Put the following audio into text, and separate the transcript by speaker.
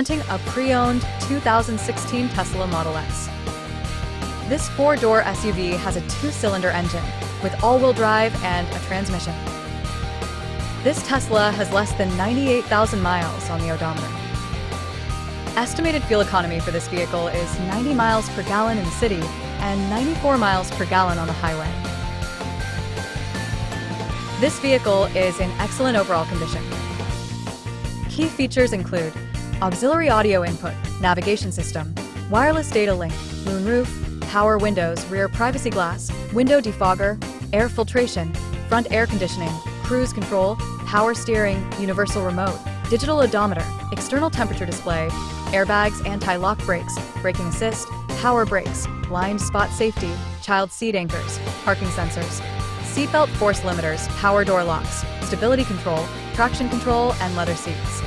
Speaker 1: Presenting a pre-owned 2016 Tesla Model S. This four-door SUV has a two-cylinder engine with all-wheel drive and a transmission. This Tesla has less than 98,000 miles on the odometer. Estimated fuel economy for this vehicle is 90 miles per gallon in the city and 94 miles per gallon on the highway. This vehicle is in excellent overall condition. Key features include auxiliary audio input, navigation system, wireless data link, moonroof, power windows, rear privacy glass, window defogger, air filtration, front air conditioning, cruise control, power steering, universal remote, digital odometer, external temperature display, airbags, anti-lock brakes, braking assist, power brakes, blind spot safety, child seat anchors, parking sensors, seatbelt force limiters, power door locks, stability control, traction control, and leather seats.